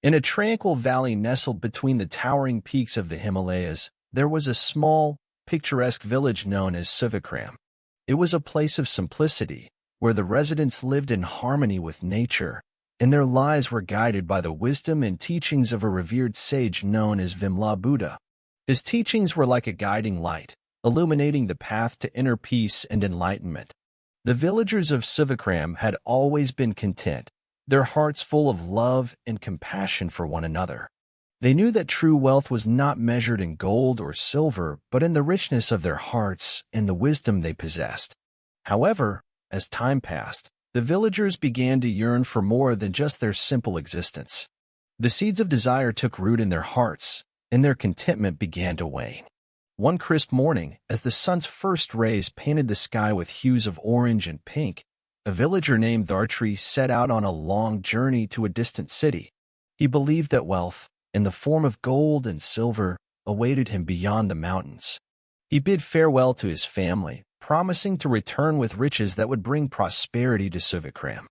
In a tranquil valley nestled between the towering peaks of the Himalayas, there was a small, picturesque village known as Sivikram. It was a place of simplicity, where the residents lived in harmony with nature, and their lives were guided by the wisdom and teachings of a revered sage known as Vimla Buddha. His teachings were like a guiding light, illuminating the path to inner peace and enlightenment. The villagers of Sivikram had always been content, their hearts full of love and compassion for one another. They knew that true wealth was not measured in gold or silver, but in the richness of their hearts and the wisdom they possessed. However, as time passed, the villagers began to yearn for more than just their simple existence. The seeds of desire took root in their hearts, and their contentment began to wane. One crisp morning, as the sun's first rays painted the sky with hues of orange and pink, a villager named Dhartri set out on a long journey to a distant city. He believed that wealth, in the form of gold and silver, awaited him beyond the mountains. He bid farewell to his family, promising to return with riches that would bring prosperity to Sivikram.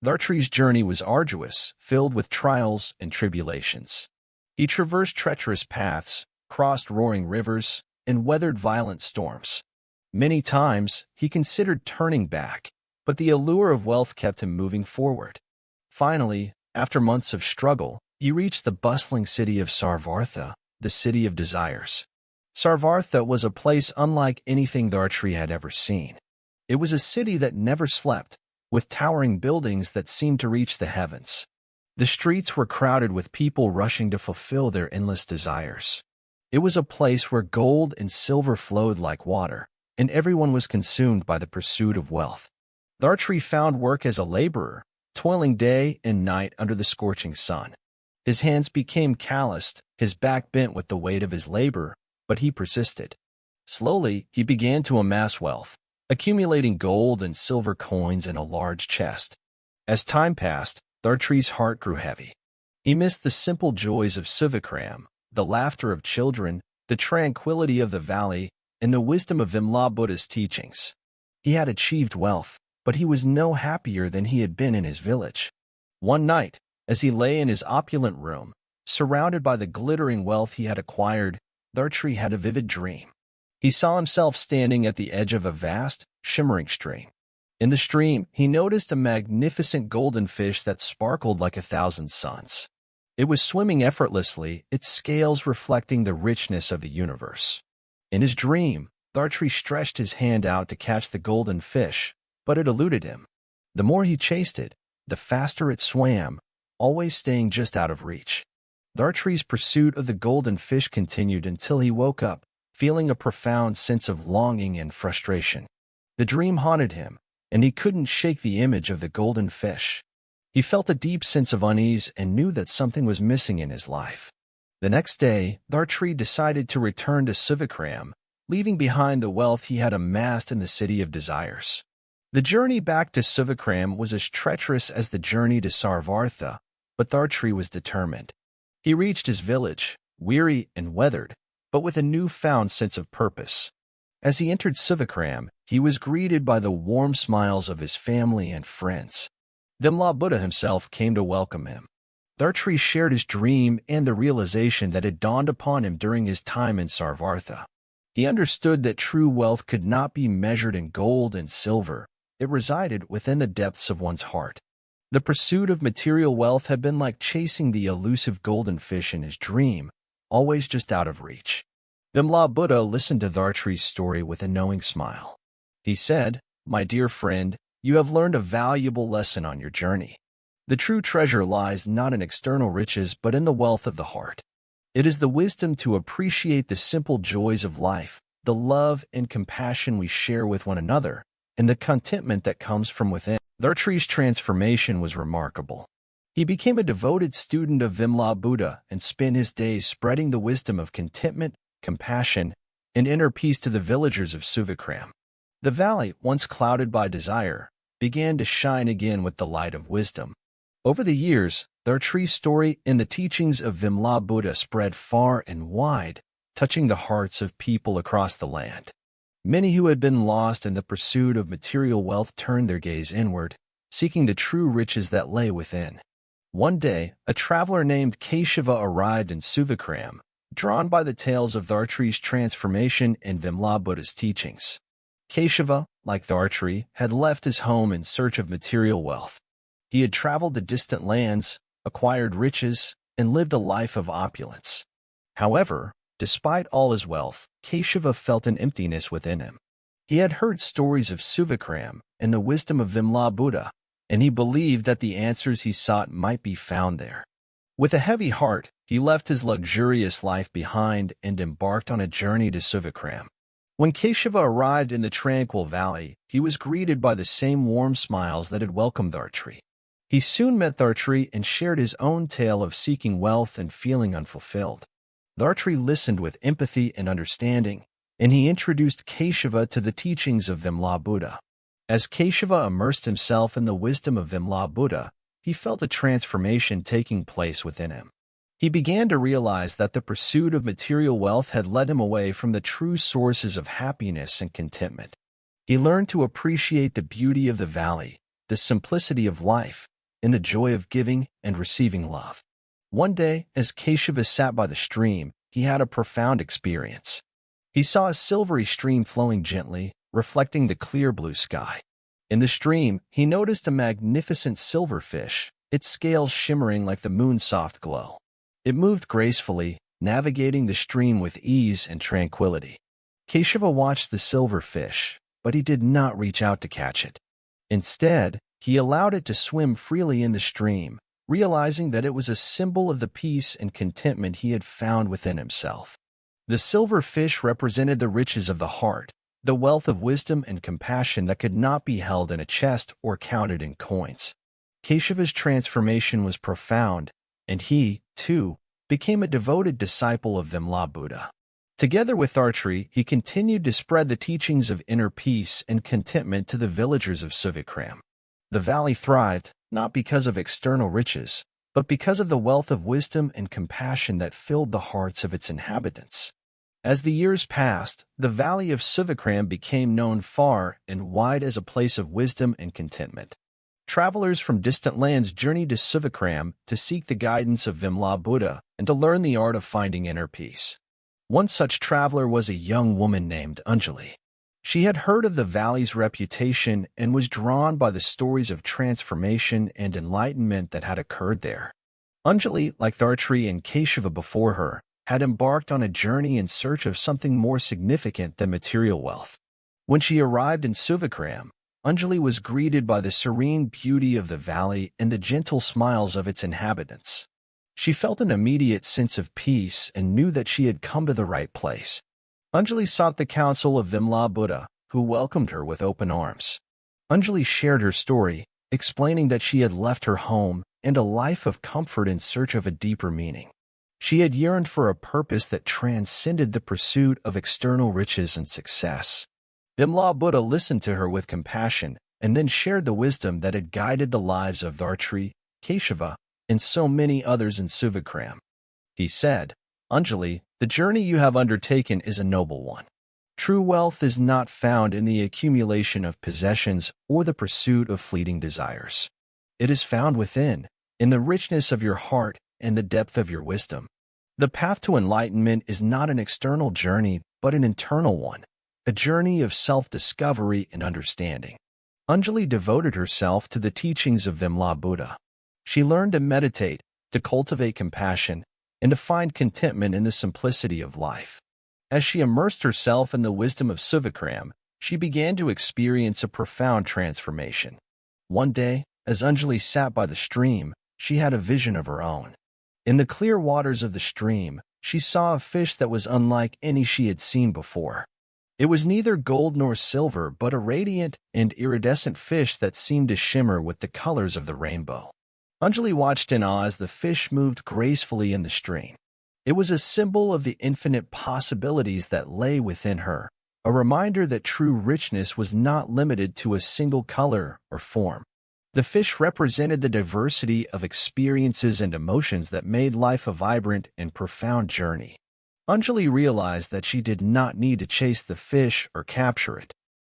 Dhartri's journey was arduous, filled with trials and tribulations. He traversed treacherous paths, crossed roaring rivers, and weathered violent storms. Many times, he considered turning back, but the allure of wealth kept him moving forward. Finally, after months of struggle, he reached the bustling city of Sarvartha, the city of desires. Sarvartha was a place unlike anything Dhartri had ever seen. It was a city that never slept, with towering buildings that seemed to reach the heavens. The streets were crowded with people rushing to fulfill their endless desires. It was a place where gold and silver flowed like water, and everyone was consumed by the pursuit of wealth. Dhartri found work as a laborer, toiling day and night under the scorching sun. His hands became calloused, his back bent with the weight of his labor, but he persisted. Slowly, he began to amass wealth, accumulating gold and silver coins in a large chest. As time passed, Dhartri's heart grew heavy. He missed the simple joys of Sivikram, the laughter of children, the tranquility of the valley, and the wisdom of Vimla Buddha's teachings. He had achieved wealth, but he was no happier than he had been in his village. One night, as he lay in his opulent room, surrounded by the glittering wealth he had acquired, Dhartri had a vivid dream. He saw himself standing at the edge of a vast, shimmering stream. In the stream, he noticed a magnificent golden fish that sparkled like 1,000 suns. It was swimming effortlessly, its scales reflecting the richness of the universe. In his dream, Dhartri stretched his hand out to catch the golden fish, but it eluded him. The more he chased it, the faster it swam, always staying just out of reach. Dhartri's pursuit of the golden fish continued until he woke up, feeling a profound sense of longing and frustration. The dream haunted him, and he couldn't shake the image of the golden fish. He felt a deep sense of unease and knew that something was missing in his life. The next day, Dhartri decided to return to Sivikram, leaving behind the wealth he had amassed in the city of desires. The journey back to Sivikram was as treacherous as the journey to Sarvartha, but Dhartri was determined. He reached his village, weary and weathered, but with a newfound sense of purpose. As he entered Sivikram, he was greeted by the warm smiles of his family and friends. Vimla Buddha himself came to welcome him. Dhartri shared his dream and the realization that had dawned upon him during his time in Sarvartha. He understood that true wealth could not be measured in gold and silver. It resided within the depths of one's heart. The pursuit of material wealth had been like chasing the elusive golden fish in his dream, always just out of reach. Vimla Buddha listened to Dhartri's story with a knowing smile. He said, "My dear friend, you have learned a valuable lesson on your journey. The true treasure lies not in external riches but in the wealth of the heart. It is the wisdom to appreciate the simple joys of life, the love and compassion we share with one another, and the contentment that comes from within." Dhartri's transformation was remarkable. He became a devoted student of Vimla Buddha and spent his days spreading the wisdom of contentment, compassion, and inner peace to the villagers of Sivikram. The valley, once clouded by desire, began to shine again with the light of wisdom. Over the years, Dhartri's story and the teachings of Vimla Buddha spread far and wide, touching the hearts of people across the land. Many who had been lost in the pursuit of material wealth turned their gaze inward, seeking the true riches that lay within. One day, a traveler named Keshava arrived in Suvikram, drawn by the tales of Dhartri's transformation and Vimla Buddha's teachings. Keshava, like Dhartri, had left his home in search of material wealth. He had traveled to distant lands, acquired riches, and lived a life of opulence. However, despite all his wealth, Keshava felt an emptiness within him. He had heard stories of Suvikram and the wisdom of Vimla Buddha, and he believed that the answers he sought might be found there. With a heavy heart, he left his luxurious life behind and embarked on a journey to Suvikram. When Keshava arrived in the tranquil valley, he was greeted by the same warm smiles that had welcomed Dhartri. He soon met Dhartri and shared his own tale of seeking wealth and feeling unfulfilled. Dhartri listened with empathy and understanding, and he introduced Keshava to the teachings of Vimla Buddha. As Keshava immersed himself in the wisdom of Vimla Buddha, he felt a transformation taking place within him. He began to realize that the pursuit of material wealth had led him away from the true sources of happiness and contentment. He learned to appreciate the beauty of the valley, the simplicity of life, and the joy of giving and receiving love. One day, as Keshava sat by the stream, he had a profound experience. He saw a silvery stream flowing gently, reflecting the clear blue sky. In the stream, he noticed a magnificent silverfish, its scales shimmering like the moon's soft glow. It moved gracefully, navigating the stream with ease and tranquility. Keshava watched the silverfish, but he did not reach out to catch it. Instead, he allowed it to swim freely in the stream, realizing that it was a symbol of the peace and contentment he had found within himself. The silverfish represented the riches of the heart, the wealth of wisdom and compassion that could not be held in a chest or counted in coins. Keshava's transformation was profound, and he, too, became a devoted disciple of Vimla Buddha. Together with Dhartri, he continued to spread the teachings of inner peace and contentment to the villagers of Suvikram. The valley thrived, not because of external riches, but because of the wealth of wisdom and compassion that filled the hearts of its inhabitants. As the years passed, the valley of Suvikram became known far and wide as a place of wisdom and contentment. Travelers from distant lands journeyed to Suvikram to seek the guidance of Vimla Buddha and to learn the art of finding inner peace. One such traveler was a young woman named Anjali. She had heard of the valley's reputation and was drawn by the stories of transformation and enlightenment that had occurred there. Anjali, like Dhartri and Keshava before her, had embarked on a journey in search of something more significant than material wealth. When she arrived in Suvikram, Anjali was greeted by the serene beauty of the valley and the gentle smiles of its inhabitants. She felt an immediate sense of peace and knew that she had come to the right place. Anjali sought the counsel of Vimla Buddha, who welcomed her with open arms. Anjali shared her story, explaining that she had left her home and a life of comfort in search of a deeper meaning. She had yearned for a purpose that transcended the pursuit of external riches and success. Vimla Buddha listened to her with compassion and then shared the wisdom that had guided the lives of Dhartri, Keshava, and so many others in Suvikram. He said, "Anjali, the journey you have undertaken is a noble one. True wealth is not found in the accumulation of possessions or the pursuit of fleeting desires. It is found within, in the richness of your heart and the depth of your wisdom. The path to enlightenment is not an external journey, but an internal one, a journey of self-discovery and understanding." Anjali devoted herself to the teachings of Vimla Buddha. She learned to meditate, to cultivate compassion, and to find contentment in the simplicity of life. As she immersed herself in the wisdom of Suvikram, she began to experience a profound transformation. One day, as Anjali sat by the stream, she had a vision of her own. In the clear waters of the stream, she saw a fish that was unlike any she had seen before. It was neither gold nor silver, but a radiant and iridescent fish that seemed to shimmer with the colors of the rainbow. Anjali watched in awe as the fish moved gracefully in the stream. It was a symbol of the infinite possibilities that lay within her, a reminder that true richness was not limited to a single color or form. The fish represented the diversity of experiences and emotions that made life a vibrant and profound journey. Anjali realized that she did not need to chase the fish or capture it.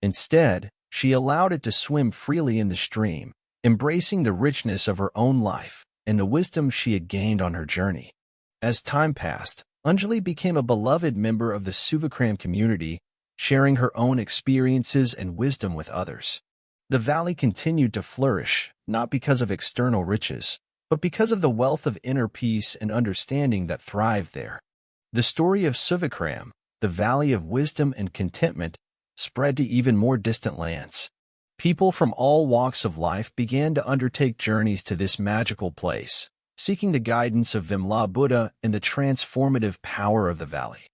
Instead, she allowed it to swim freely in the stream, embracing the richness of her own life and the wisdom she had gained on her journey. As time passed, Anjali became a beloved member of the Suvakram community, sharing her own experiences and wisdom with others. The valley continued to flourish, not because of external riches, but because of the wealth of inner peace and understanding that thrived there. The story of Suvakram, the Valley of Wisdom and Contentment, spread to even more distant lands. People from all walks of life began to undertake journeys to this magical place, seeking the guidance of Vimla Buddha and the transformative power of the valley.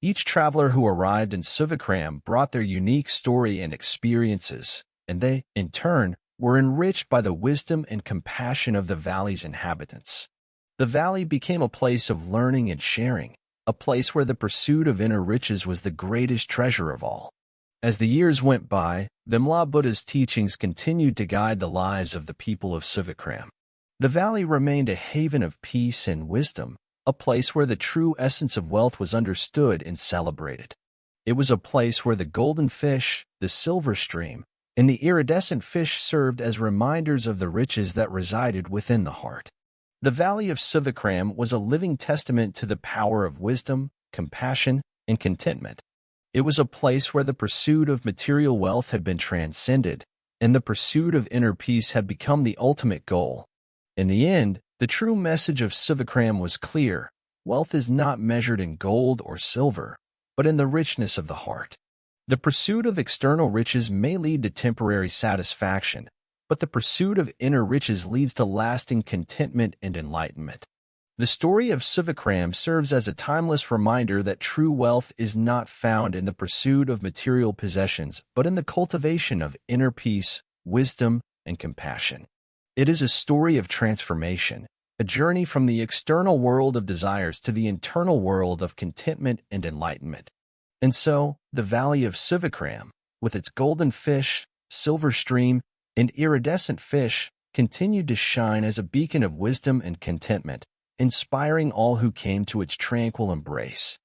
Each traveler who arrived in Suvakram brought their unique story and experiences, and they, in turn, were enriched by the wisdom and compassion of the valley's inhabitants. The valley became a place of learning and sharing, a place where the pursuit of inner riches was the greatest treasure of all. As the years went by, Vimla Buddha's teachings continued to guide the lives of the people of Suvakram. The valley remained a haven of peace and wisdom, a place where the true essence of wealth was understood and celebrated. It was a place where the golden fish, the silver stream, and the iridescent fish served as reminders of the riches that resided within the heart. The Valley of Suvakram was a living testament to the power of wisdom, compassion, and contentment. It was a place where the pursuit of material wealth had been transcended, and the pursuit of inner peace had become the ultimate goal. In the end, the true message of Suvakram was clear: wealth is not measured in gold or silver, but in the richness of the heart. The pursuit of external riches may lead to temporary satisfaction, but the pursuit of inner riches leads to lasting contentment and enlightenment. The story of Suvakram serves as a timeless reminder that true wealth is not found in the pursuit of material possessions, but in the cultivation of inner peace, wisdom, and compassion. It is a story of transformation, a journey from the external world of desires to the internal world of contentment and enlightenment. And so, the Valley of Suvakram, with its golden fish, silver stream, and iridescent fish, continued to shine as a beacon of wisdom and contentment, inspiring all who came to its tranquil embrace.